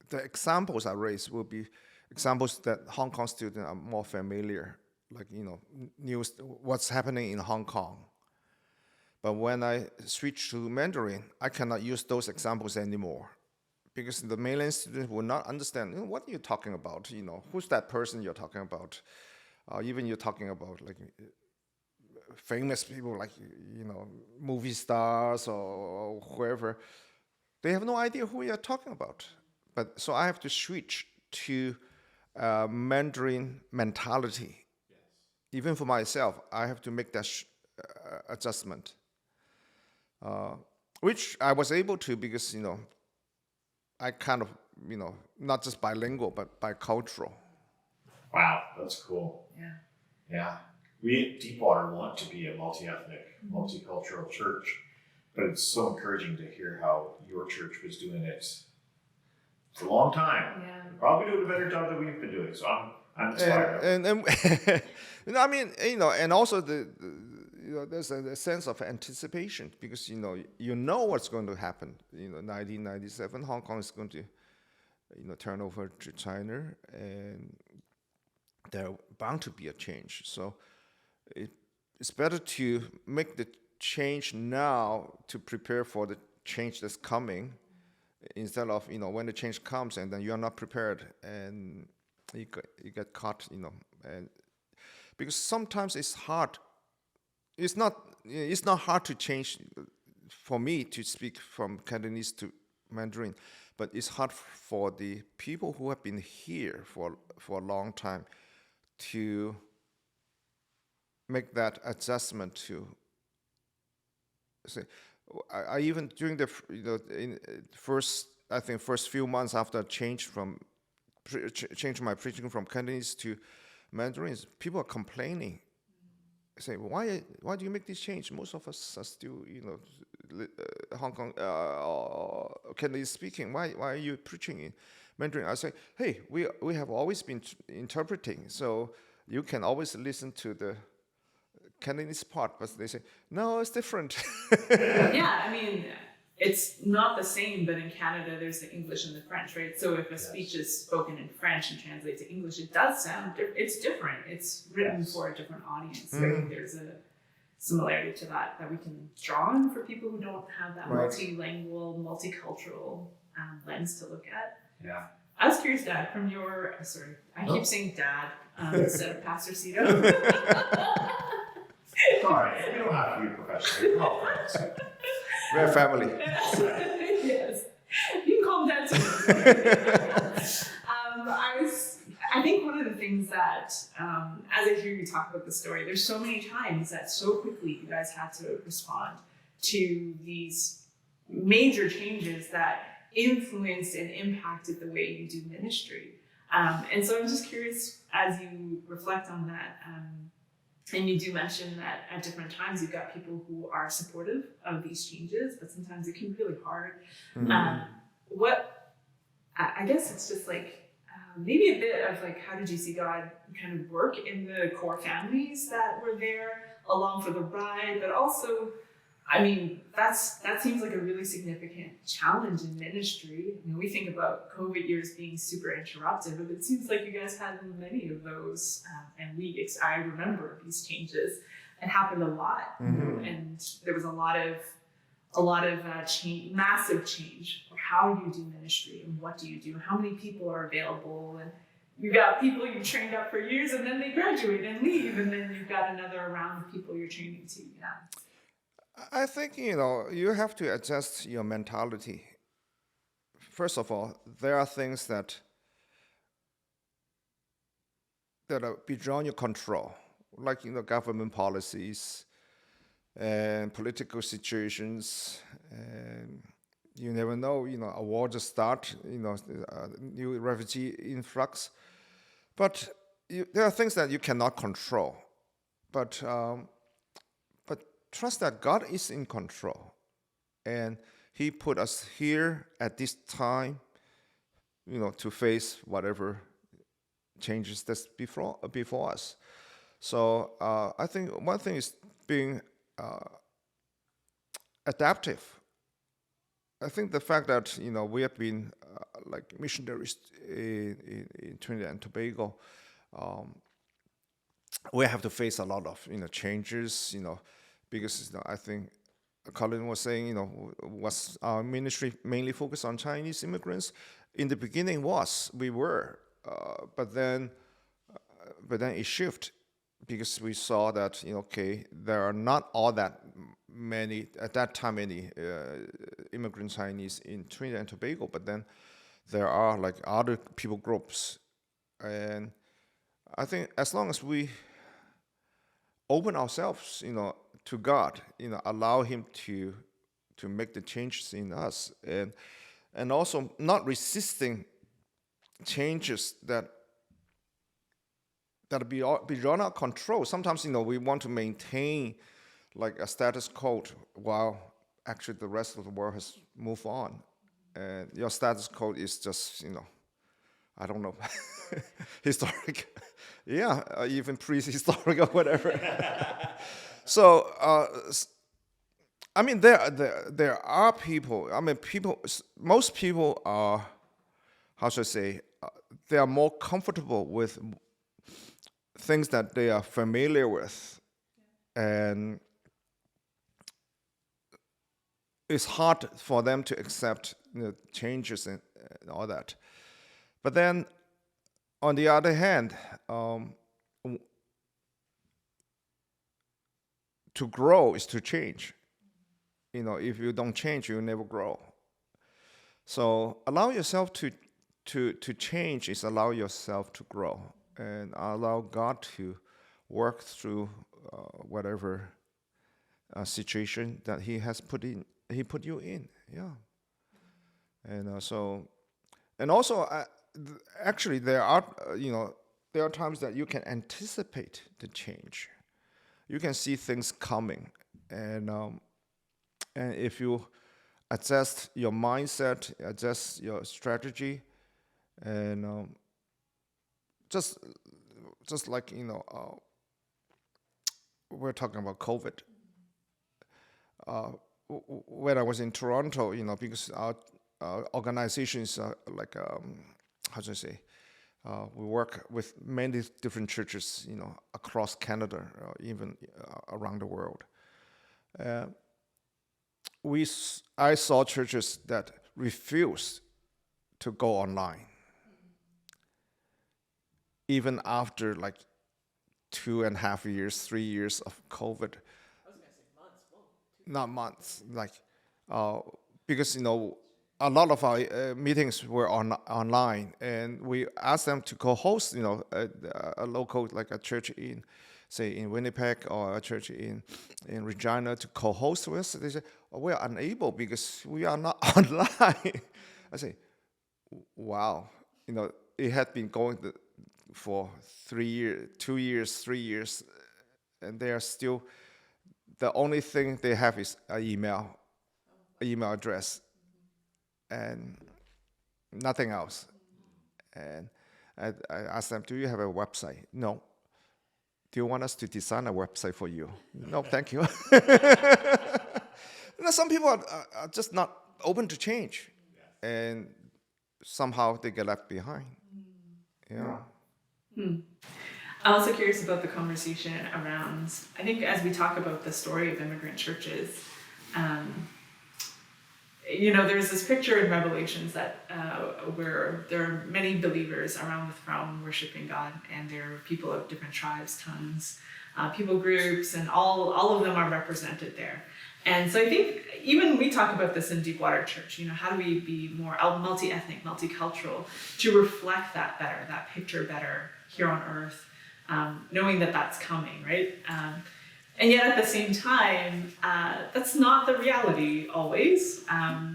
Speaker 4: the examples I raise will be examples that Hong Kong students are more familiar, like news, what's happening in Hong Kong. But when I switch to Mandarin, I cannot use those examples anymore because the mainland students will not understand what you're talking about. Who's that person you're talking about? Even you're talking about like famous people, like movie stars or whoever. They have no idea who you're talking about. But so I have to switch to Mandarin mentality. Yes. Even for myself, I have to make that adjustment. Which I was able to because, I kind of, not just bilingual, but bicultural.
Speaker 3: Wow, that's cool.
Speaker 2: Yeah.
Speaker 3: Yeah. We at Deepwater want to be a multi-ethnic, multicultural church, but it's so encouraging to hear how your church was doing it for a long time.
Speaker 2: Yeah.
Speaker 3: Probably doing a better job than we've been doing, so I'm inspired.
Speaker 4: And also there's a sense of anticipation because you know what's going to happen. 1997, Hong Kong is going to turn over to China, and there bound to be a change. So it's better to make the change now to prepare for the change that's coming, instead of when the change comes and then you are not prepared and you get caught. And because sometimes it's hard. It's not hard to change for me to speak from Cantonese to Mandarin, but it's hard for the people who have been here for a long time to make that adjustment to say. I even during the first few months after I changed my preaching from Cantonese to Mandarin, people are complaining. Say, why do you make this change? Most of us are still Hong Kong Cantonese speaking. Why are you preaching in Mandarin? I say, hey, we have always been interpreting, so you can always listen to the Cantonese part. But they say, no, it's different.
Speaker 2: Yeah, I mean, it's not the same, but in Canada, there's the English and the French, right? So if a speech is spoken in French and translated to English, it does sound it's different. It's written for a different audience. So I think there's a similarity to that we can draw on for people who don't have that multilingual, multicultural lens to look at.
Speaker 3: Yeah.
Speaker 2: I was curious, Dad, from your, keep saying Dad instead of Pastor Szeto.
Speaker 3: Sorry, you don't have to be professional. We're all friends.
Speaker 4: We're a family.
Speaker 2: Yes. You can call him Dad too. I think one of the things that, as I hear you talk about the story, there's so many times that so quickly you guys had to respond to these major changes that influenced and impacted the way you do ministry. And so I'm just curious, as you reflect on that, and you do mention that at different times you've got people who are supportive of these changes, but sometimes it can be really hard. I guess it's just maybe a bit of how did you see God kind of work in the core families that were there along for the ride, but also I mean, that seems like a really significant challenge in ministry. I mean, we think about COVID years being super interruptive, but it seems like you guys had many of those. And I remember these changes. It happened a lot, and there was a lot of change, massive change for how you do ministry and what do you do, how many people are available, and you've got people you've trained up for years, and then they graduate and leave, and then you've got another round of people you're training to. Yeah.
Speaker 4: I think, you have to adjust your mentality. First of all, there are things that are beyond your control, like, government policies and political situations. And you never know, a war just start, new refugee influx. But there are things that you cannot control. But trust that God is in control, and He put us here at this time, to face whatever changes that's before us. So I think one thing is being adaptive. I think the fact that we have been like missionaries in Trinidad and Tobago, we have to face a lot of changes, because I think Colin was saying, was our ministry mainly focused on Chinese immigrants? In the beginning, we were, but then it shifted, because we saw that there are not all that many at that time immigrant Chinese in Trinidad and Tobago, but then there are like other people groups, and I think as long as we open ourselves, to God, allow Him to make the changes in us, and also not resisting changes that are beyond our control. Sometimes, we want to maintain like a status quo while actually the rest of the world has moved on, and your status quo is just, I don't know, historic, even prehistoric or whatever. So, I mean, there are people. I mean, most people are, how should I say, they are more comfortable with things that they are familiar with, and it's hard for them to accept changes and all that. But then, on the other hand, to grow is to change. If you don't change, you never grow. So allow yourself to change is allow yourself to grow, and allow God to work through whatever situation that He has put you in. Yeah. And and also actually there are there are times that you can anticipate the change. You can see things coming, and if you adjust your mindset, adjust your strategy, and just like we're talking about COVID. When I was in Toronto, because our organization is like how should I say? We work with many different churches, across Canada, even around the world. I saw churches that refused to go online, even after like 2.5 years, 3 years of COVID.
Speaker 2: I was going to say months. Whoa,
Speaker 4: Not months, like because a lot of our meetings were online, and we asked them to co-host, a local, like a church in, say, in Winnipeg, or a church in Regina to co-host with us. They said, we are unable because we are not online. I say, wow, it had been going for 3 years, 2 years, 3 years, and they are still, the only thing they have is an email address, and nothing else. And I asked them, do you have a website? No. Do you want us to design a website for you? No, thank you. some people are just not open to change, and somehow they get left behind. Yeah.
Speaker 2: I'm also curious about the conversation around, I think as we talk about the story of immigrant churches, there's this picture in Revelations that where there are many believers around the throne worshiping God, and there are people of different tribes, tongues, people groups, and all of them are represented there. And so I think even we talk about this in Deepwater Church, how do we be more multi-ethnic, multicultural to reflect that better, that picture better here on earth, knowing that that's coming, right? And yet at the same time, that's not the reality always.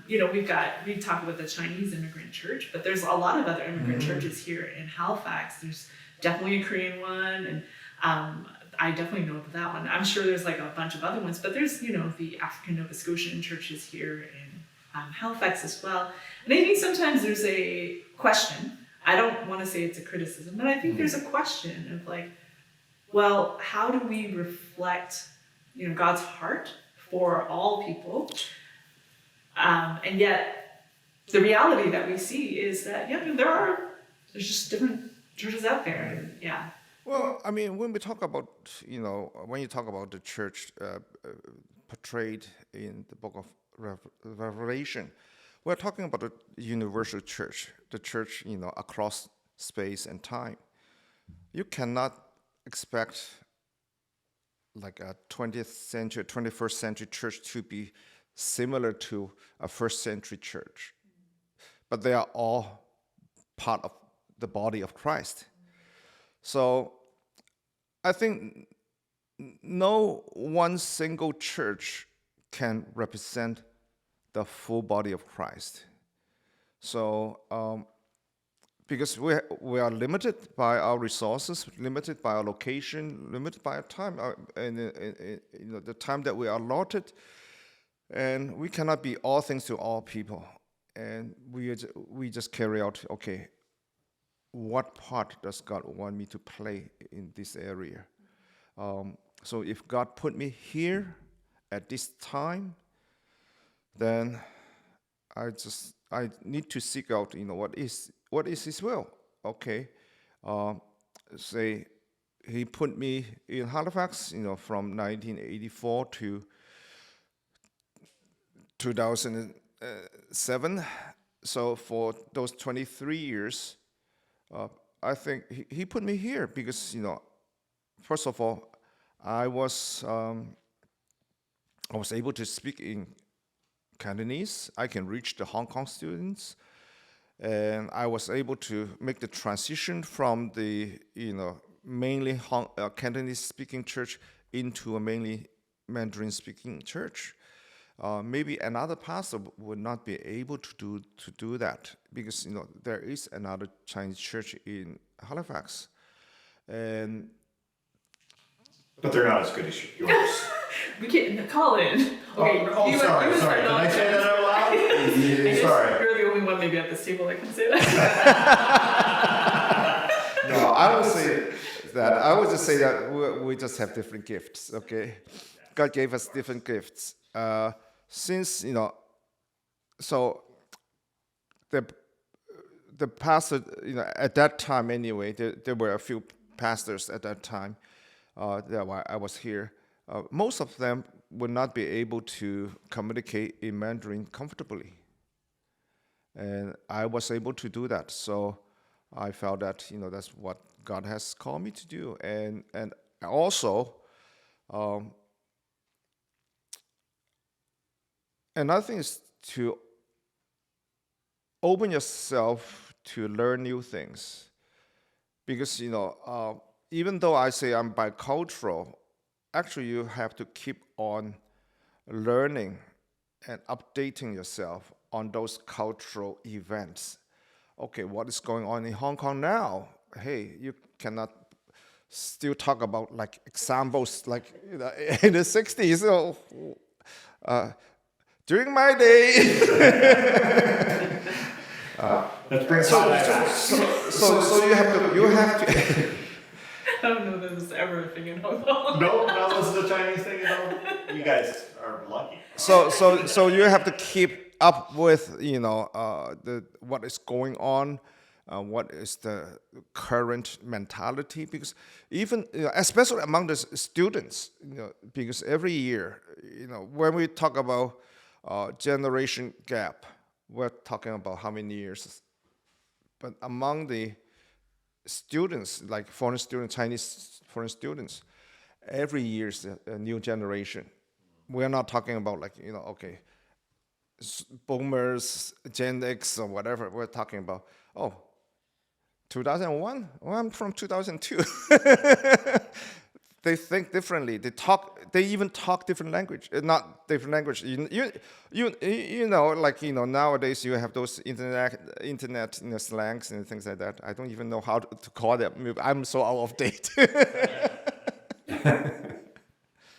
Speaker 2: We talk about the Chinese immigrant church, but there's a lot of other immigrant churches here in Halifax. There's definitely a Korean one, and I definitely know that one. I'm sure there's like a bunch of other ones, but there's, the African Nova Scotian churches here in Halifax as well. And I think sometimes there's a question. I don't want to say it's a criticism, but I think there's a question of like, well, how do we reflect, God's heart for all people? And yet the reality that we see is that, there's just different churches out there. And, yeah.
Speaker 4: Well, I mean, when we talk about, when you talk about the church portrayed in the book of Revelation, we're talking about the universal church, the church, across space and time. You cannot expect like a 20th century, 21st century church to be similar to a first century church. But they are all part of the body of Christ. So I think no one single church can represent the full body of Christ. So because we are limited by our resources, limited by our location, limited by our time, and the time that we are allotted, and we cannot be all things to all people. And we just carry out, okay, what part does God want me to play in this area? So if God put me here at this time, then I need to seek out, what is His will. Okay, say He put me in Halifax, from 1984 to 2007. So for those 23 years, I think he put me here because, first of all, I was able to speak in Cantonese. I can reach the Hong Kong students, and I was able to make the transition from the mainly Cantonese speaking church into a mainly Mandarin speaking church. Maybe another pastor would not be able to do that because there is another Chinese church in Halifax,
Speaker 3: but they're not as good as yours.
Speaker 2: We can't call in. Okay.
Speaker 3: Sorry. Did I say that out loud? Sorry.
Speaker 2: You're the only one maybe at this table that can say that.
Speaker 4: No, I would say that. I would just say that we just have different gifts. Okay, God gave us different gifts. Since so the pastor, at that time anyway, there were a few pastors at that time. That I was here. Most of them would not be able to communicate in Mandarin comfortably, and I was able to do that. So I felt that that's what God has called me to do, and also. Another thing is to open yourself to learn new things. Because, even though I say I'm bicultural, actually you have to keep on learning and updating yourself on those cultural events. Okay, what is going on in Hong Kong now? Hey, you cannot still talk about like examples like in the 60s. During my day.
Speaker 3: Let's bring
Speaker 4: So you have to.
Speaker 2: I don't know that this is ever a thing in Hong Kong.
Speaker 3: No, this is a Chinese thing at all. You guys are are lucky.
Speaker 4: So you have to keep up with what is going on, what is the current mentality, because even especially among the students, because every year, when we talk about generation gap, we're talking about how many years, but among the students, like foreign students, Chinese foreign students, every year is a new generation. We're not talking about boomers, Gen X, or whatever. We're talking about, 2001? Well, I'm from 2002. They think differently. They even talk different language. Not different language. Nowadays you have those internet slangs and things like that. I don't even know how to call them. I'm so out of date.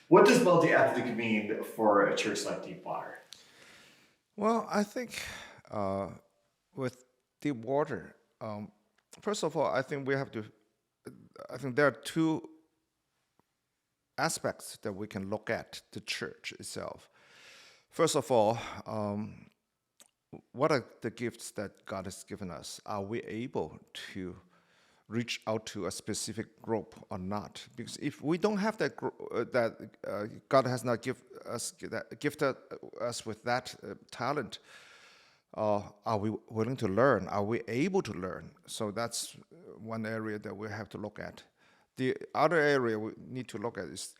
Speaker 3: What does multi-ethnic mean for a church like Deepwater?
Speaker 4: Well, I think with Deepwater, first of all, I think there are two aspects that we can look at the church itself. First of all, what are the gifts that God has given us? Are we able to reach out to a specific group or not? Because if we don't have that, God has not gifted us with that talent, are we willing to learn? Are we able to learn? So that's one area that we have to look at. The other area we need to look at is,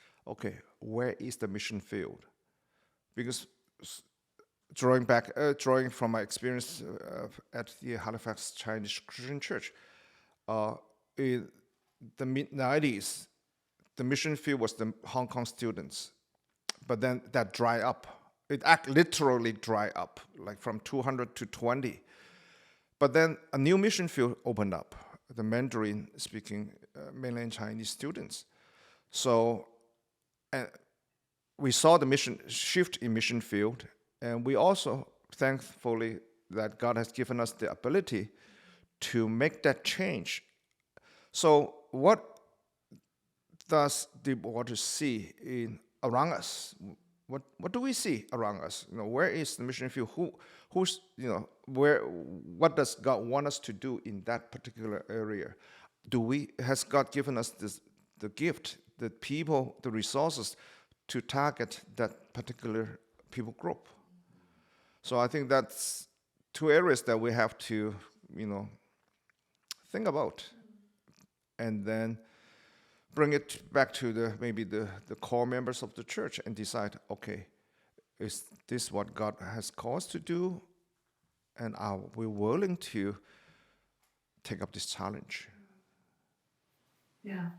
Speaker 4: where is the mission field? Because drawing from my experience at the Halifax Chinese Christian Church, in the mid-90s, the mission field was the Hong Kong students. But then that dried up. It literally dried up, like from 200 to 20. But then a new mission field opened up, the Mandarin-speaking mainland Chinese students. So we saw the mission shift in mission field, and we also, thankfully, that God has given us the ability to make that change. So what does Deepwater see around us? What do we see around us? Where is the mission field? What does God want us to do in that particular area? Has God given us the gift, the people, the resources to target that particular people group? So I think that's two areas that we have to, think about, and then bring it back to maybe the core members of the church and decide, is this what God has called us to do? And are we willing to take up this challenge?
Speaker 2: Yeah,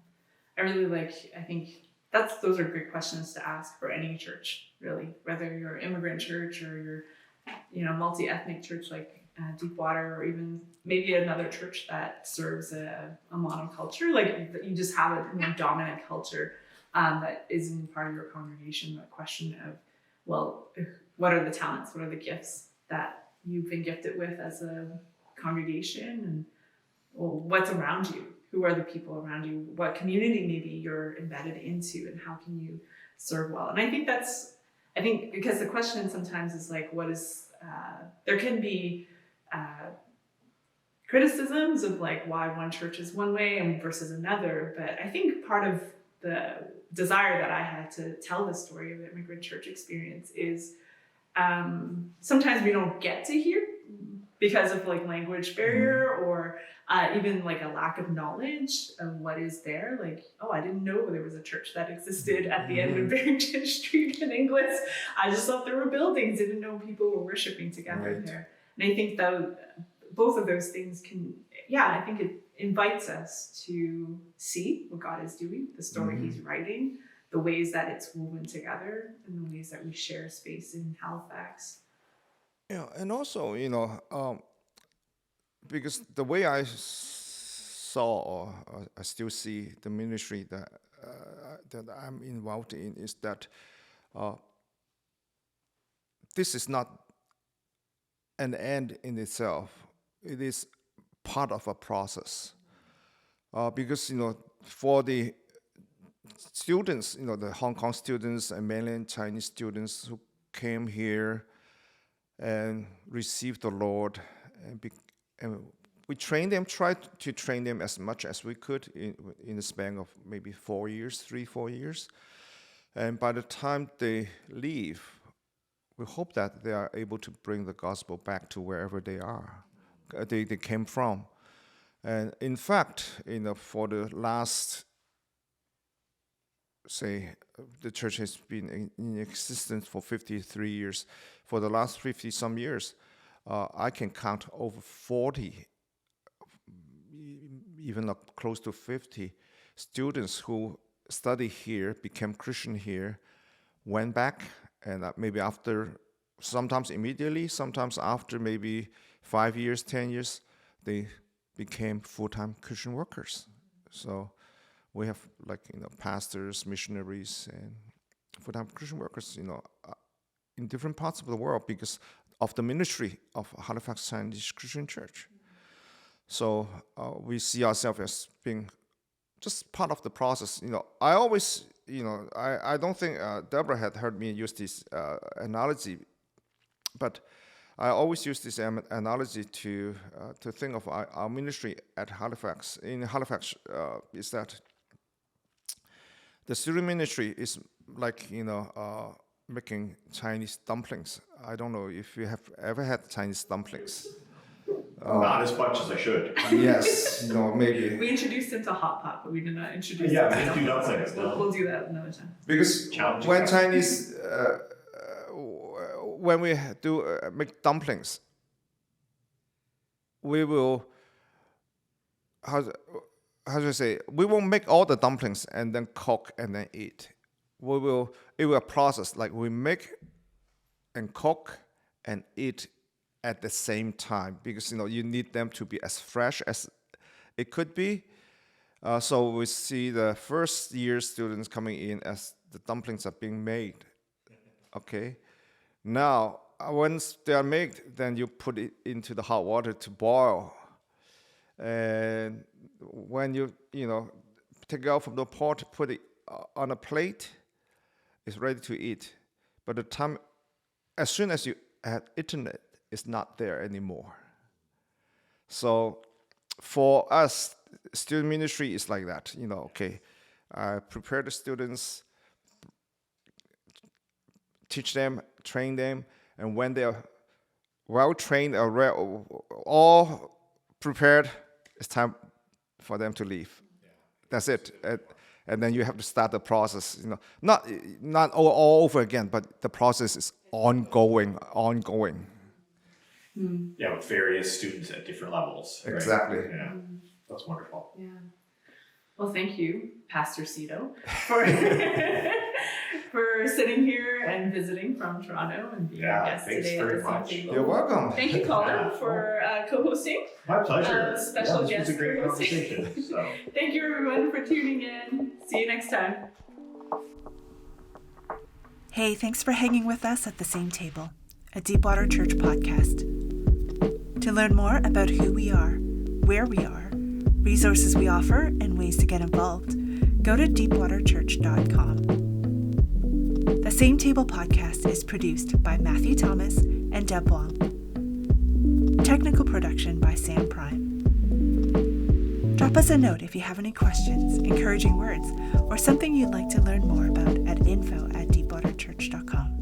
Speaker 2: I think those are great questions to ask for any church, really, whether you're an immigrant church or you're, multi-ethnic church like Deepwater, or even maybe another church that serves a monoculture, like you just have a dominant culture that isn't part of your congregation. The question of, what are the talents, what are the gifts that you've been gifted with as a congregation, and what's around you? Who are the people around you? What community maybe you're embedded into, and how can you serve well? And I think because the question sometimes is like, there can be criticisms of like why one church is one way and versus another, but I think part of the desire that I had to tell the story of the immigrant church experience is sometimes we don't get to hear because of like language barrier or even like a lack of knowledge of what is there. Like, I didn't know there was a church that existed at the end of Barrington Street in Inglis. I just thought there were buildings, didn't know people were worshiping together there. And I think that both of those things I think it invites us to see what God is doing, the story he's writing, the ways that it's woven together, and the ways that we share space in Halifax.
Speaker 4: Yeah, and also, because the way I saw or I still see the ministry that I'm involved in is that this is not an end in itself. It is part of a process. Because, for the students, the Hong Kong students and mainland Chinese students who came here and received the Lord, and we trained them, tried to train them as much as we could in the span of maybe 4 years, 3-4 years. And by the time they leave, we hope that they are able to bring the gospel back to wherever they are, they came from. And in fact, for the last, say, the church has been in existence for 53 years. For the last 50-some years, I can count over 40, even close to 50 students who study here, became Christian here, went back, and maybe after, sometimes immediately, sometimes after maybe 5 years, 10 years, they became full-time Christian workers. So we have pastors, missionaries, and full-time Christian workers, in different parts of the world because of the ministry of Halifax Chinese Christian Church. So we see ourselves as being just part of the process. I always, I don't think Deborah had heard me use this analogy, but I always use this analogy to think of our ministry at Halifax. In Halifax, is that the student ministry is like, making Chinese dumplings. I don't know if you have ever had Chinese dumplings.
Speaker 3: Not as much as I should.
Speaker 4: Yes, maybe.
Speaker 2: We introduced him to hot pot, but we did not introduce
Speaker 3: Yeah,
Speaker 2: him to
Speaker 3: we do
Speaker 2: dumplings.
Speaker 3: dumplings.
Speaker 2: We'll do that another time.
Speaker 4: Because
Speaker 3: Challenge
Speaker 4: when
Speaker 3: yourself.
Speaker 4: Chinese, when we do make dumplings, we will, how do I say, we won't make all the dumplings and then cook and then eat. It will a process, like we make and cook and eat at the same time, because you need them to be as fresh as it could be. So we see the first year students coming in as the dumplings are being made. Okay, now once they are made, then you put it into the hot water to boil, and when you take it out from the pot, put it on a plate, it's ready to eat. But as soon as you had eaten it, it's not there anymore. So for us, student ministry is like that. Okay, I prepare the students, teach them, train them, and when they're well trained or all prepared, it's time for them to leave. That's it. And then you have to start the process. Not all over again, but the process is ongoing.
Speaker 3: Yeah, with various students at different levels. Right?
Speaker 4: Exactly.
Speaker 3: Yeah, that's wonderful.
Speaker 2: Yeah. Well, thank you, Pastor Szeto, for for sitting here and visiting from Toronto and being
Speaker 3: Yeah,
Speaker 2: a guest
Speaker 3: thanks
Speaker 2: today
Speaker 3: very
Speaker 2: at the
Speaker 3: much.
Speaker 2: table.
Speaker 4: You're welcome.
Speaker 2: Thank you, Colin,
Speaker 3: Yeah.
Speaker 2: for co-hosting.
Speaker 3: My pleasure.
Speaker 2: Special
Speaker 3: This
Speaker 2: guest
Speaker 3: was a great
Speaker 2: hosting.
Speaker 3: conversation. So.
Speaker 2: Thank you, everyone, for tuning in. See you next time.
Speaker 1: Hey, thanks for hanging with us at the same table, a Deepwater Church podcast. To learn more about who we are, where we are, resources we offer, and ways to get involved, go to deepwaterchurch.com. The Same Table podcast is produced by Matthew Thomas and Deb Wong. Technical production by Sam Prime. Drop us a note if you have any questions, encouraging words, or something you'd like to learn more about at info@deepwaterchurch.com.